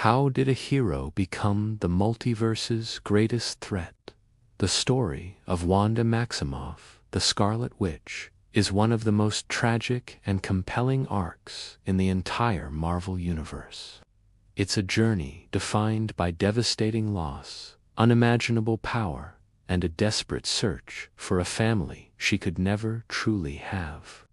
How did a hero become the multiverse's greatest threat? The story of Wanda Maximoff, the Scarlet Witch, is one of the most tragic and compelling arcs in the entire Marvel Universe. It's a journey defined by devastating loss, unimaginable power, and a desperate search for a family she could never truly have.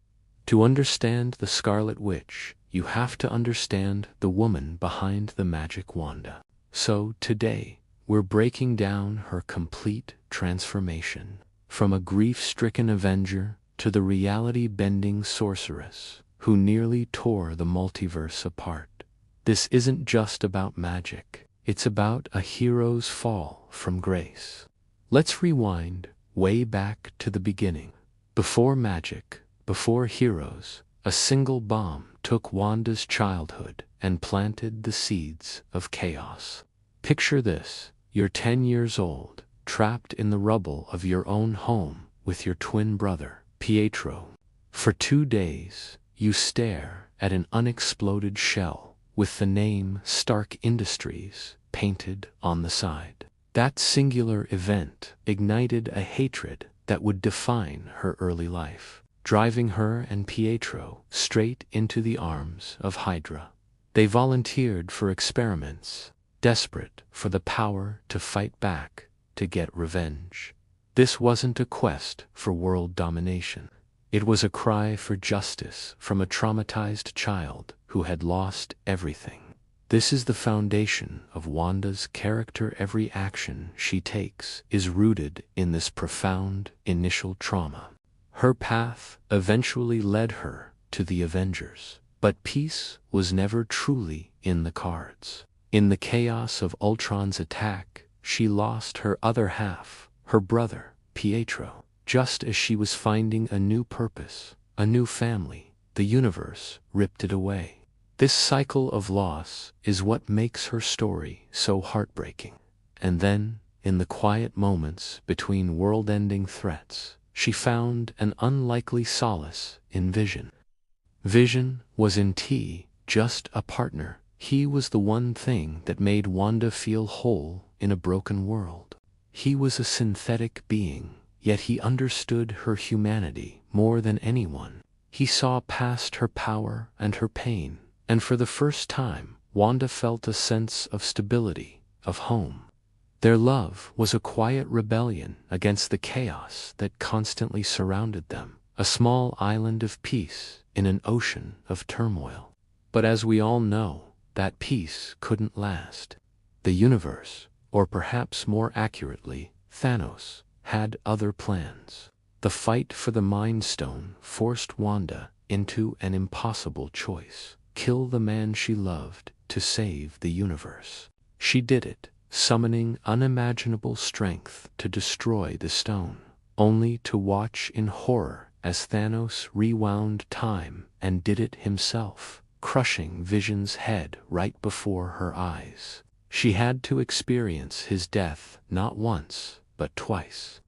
To understand the Scarlet Witch, you have to understand the woman behind the magic Wanda. So today, we're breaking down her complete transformation, from a grief-stricken Avenger to the reality-bending sorceress who nearly tore the multiverse apart. This isn't just about magic, it's about a hero's fall from grace. Let's rewind way back to the beginning. Before magic, before heroes, a single bomb took Wanda's childhood and planted the seeds of chaos. Picture this: you're 10 years old, trapped in the rubble of your own home with your twin brother, Pietro. For 2 days, you stare at an unexploded shell with the name Stark Industries painted on the side. That singular event ignited a hatred that would define her early life, driving her and Pietro straight into the arms of Hydra. They volunteered for experiments, desperate for the power to fight back, to get revenge. This wasn't a quest for world domination. It was a cry for justice from a traumatized child who had lost everything. This is the foundation of Wanda's character. Every action she takes is rooted in this profound initial trauma. Her path eventually led her to the Avengers, but peace was never truly in the cards. In the chaos of Ultron's attack, she lost her other half, her brother, Pietro. Just as she was finding a new purpose, a new family, the universe ripped it away. This cycle of loss is what makes her story so heartbreaking. And then, in the quiet moments between world-ending threats, she found an unlikely solace in Vision. Vision was just a partner. He was the one thing that made Wanda feel whole in a broken world. He was a synthetic being, yet he understood her humanity more than anyone. He saw past her power and her pain, and for the first time, Wanda felt a sense of stability, of home. Their love was a quiet rebellion against the chaos that constantly surrounded them, a small island of peace in an ocean of turmoil. But as we all know, that peace couldn't last. The universe, or perhaps more accurately, Thanos, had other plans. The fight for the Mind Stone forced Wanda into an impossible choice: kill the man she loved to save the universe. She did it, summoning unimaginable strength to destroy the stone, only to watch in horror as Thanos rewound time and did it himself, crushing Vision's head right before her eyes. She had to experience his death not once, but twice.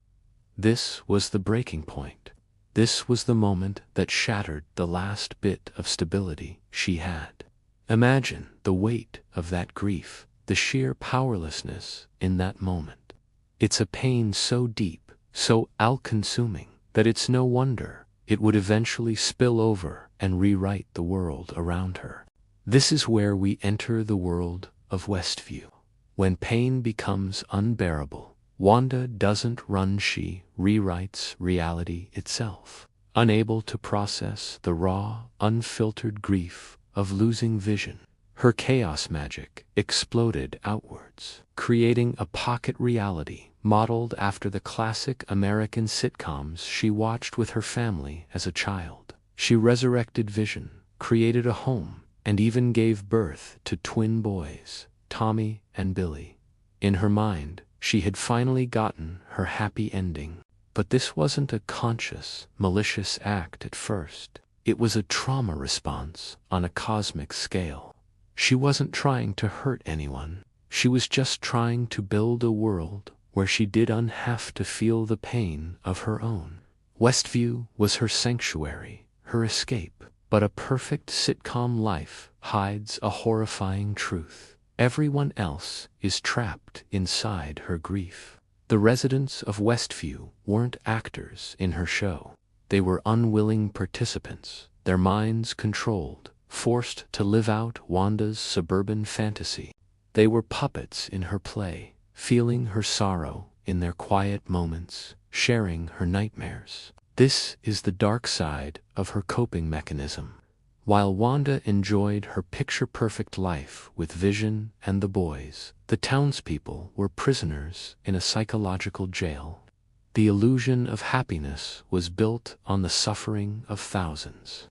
This was the breaking point. This was the moment that shattered the last bit of stability she had. Imagine the weight of that grief, the sheer powerlessness in that moment. It's a pain so deep, so all-consuming, that it's no wonder it would eventually spill over and rewrite the world around her. This is where we enter the world of Westview. When pain becomes unbearable, Wanda doesn't run, she rewrites reality itself. Unable to process the raw, unfiltered grief of losing Vision, her chaos magic exploded outwards, creating a pocket reality modeled after the classic American sitcoms she watched with her family as a child. She resurrected Vision, created a home, and even gave birth to twin boys, Tommy and Billy. In her mind, she had finally gotten her happy ending. But this wasn't a conscious, malicious act at first. It was a trauma response on a cosmic scale. She wasn't trying to hurt anyone. She was just trying to build a world where she didn't have to feel the pain of her own. Westview was her sanctuary, her escape. But a perfect sitcom life hides a horrifying truth. Everyone else is trapped inside her grief. The residents of Westview weren't actors in her show. They were unwilling participants, their minds controlled, forced to live out Wanda's suburban fantasy. They were puppets in her play, feeling her sorrow in their quiet moments, sharing her nightmares. This is the dark side of her coping mechanism. While Wanda enjoyed her picture-perfect life with Vision and the boys, the townspeople were prisoners in a psychological jail. The illusion of happiness was built on the suffering of thousands.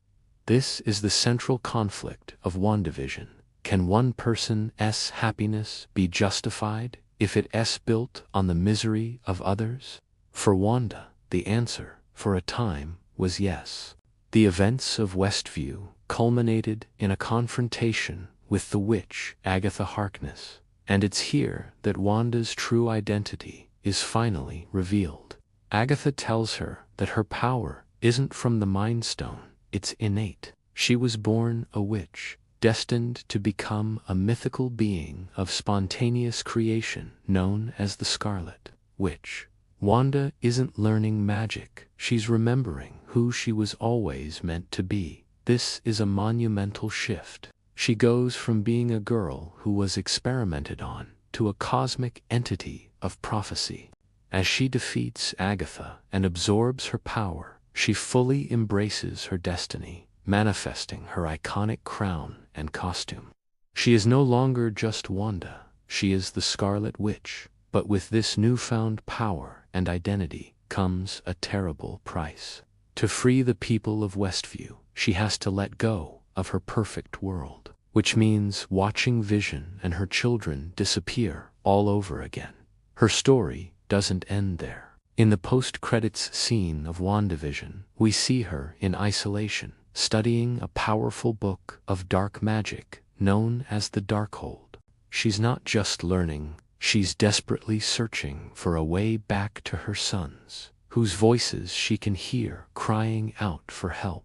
This is the central conflict of WandaVision. Can one person's happiness be justified if it's built on the misery of others? For Wanda, the answer, for a time, was yes. The events of Westview culminated in a confrontation with the witch Agatha Harkness, and it's here that Wanda's true identity is finally revealed. Agatha tells her that her power isn't from the Mind Stone, it's innate. She was born a witch, destined to become a mythical being of spontaneous creation known as the Scarlet Witch. Wanda isn't learning magic, she's remembering who she was always meant to be. This is a monumental shift. She goes from being a girl who was experimented on to a cosmic entity of prophecy. As she defeats Agatha and absorbs her power, she fully embraces her destiny, manifesting her iconic crown and costume. She is no longer just Wanda, she is the Scarlet Witch, but with this newfound power and identity comes a terrible price. To free the people of Westview, she has to let go of her perfect world, which means watching Vision and her children disappear all over again. Her story doesn't end there. In the post-credits scene of WandaVision, we see her in isolation, studying a powerful book of dark magic known as the Darkhold. She's not just learning, she's desperately searching for a way back to her sons, whose voices she can hear crying out for help.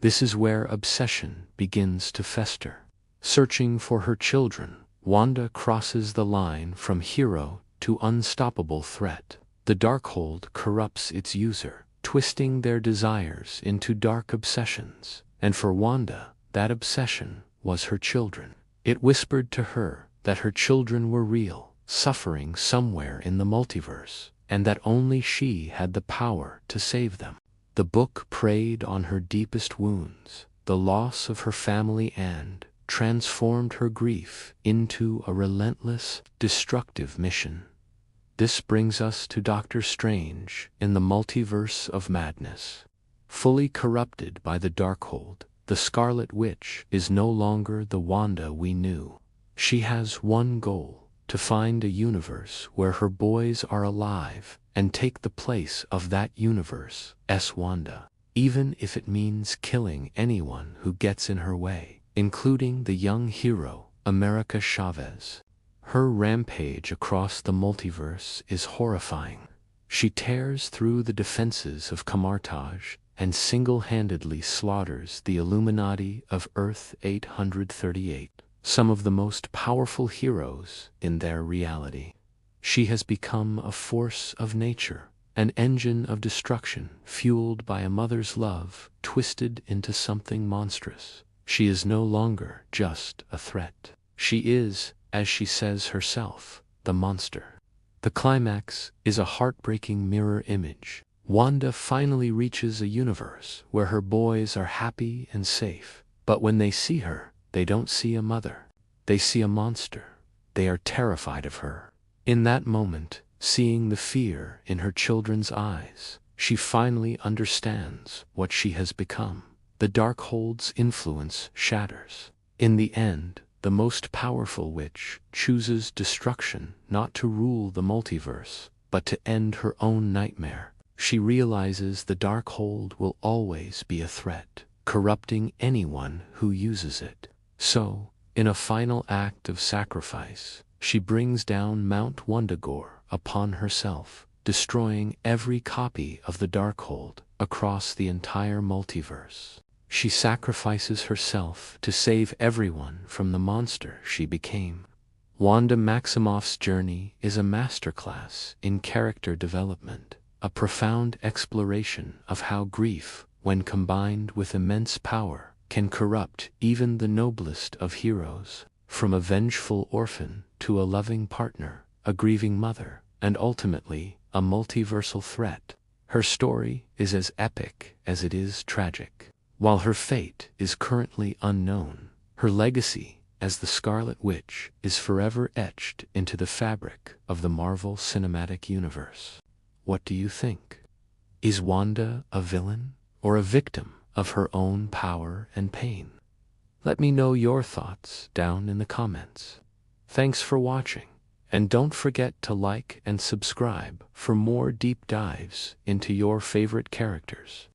This is where obsession begins to fester. Searching for her children, Wanda crosses the line from hero to unstoppable threat. The Darkhold corrupts its user, twisting their desires into dark obsessions. And for Wanda, that obsession was her children. It whispered to her that her children were real, suffering somewhere in the multiverse, and that only she had the power to save them. The book preyed on her deepest wounds, the loss of her family, and transformed her grief into a relentless, destructive mission. This brings us to Doctor Strange in the Multiverse of Madness. Fully corrupted by the Darkhold, the Scarlet Witch is no longer the Wanda we knew. She has one goal: to find a universe where her boys are alive and take the place of that universe's Wanda, even if it means killing anyone who gets in her way, including the young hero, America Chavez. Her rampage across the multiverse is horrifying. She tears through the defenses of Camartage and single-handedly slaughters the Illuminati of Earth 838, some of the most powerful heroes in their reality. She has become a force of nature, an engine of destruction fueled by a mother's love twisted into something monstrous. She is no longer just a threat. She is, as she says herself, the monster. The climax is a heartbreaking mirror image. Wanda finally reaches a universe where her boys are happy and safe, but when they see her, they don't see a mother. They see a monster. They are terrified of her. In that moment, seeing the fear in her children's eyes, she finally understands what she has become. The Darkhold's influence shatters. In the end, the most powerful witch chooses destruction not to rule the multiverse, but to end her own nightmare. She realizes the Darkhold will always be a threat, corrupting anyone who uses it. So, in a final act of sacrifice, she brings down Mount Wundagore upon herself, destroying every copy of the Darkhold across the entire multiverse. She sacrifices herself to save everyone from the monster she became. Wanda Maximoff's journey is a masterclass in character development, a profound exploration of how grief, when combined with immense power, can corrupt even the noblest of heroes. From a vengeful orphan to a loving partner, a grieving mother, and ultimately a multiversal threat, her story is as epic as it is tragic. While her fate is currently unknown, her legacy as the Scarlet Witch is forever etched into the fabric of the Marvel Cinematic Universe. What do you think? Is Wanda a villain or a victim of her own power and pain? Let me know your thoughts down in the comments. Thanks for watching, and don't forget to like and subscribe for more deep dives into your favorite characters.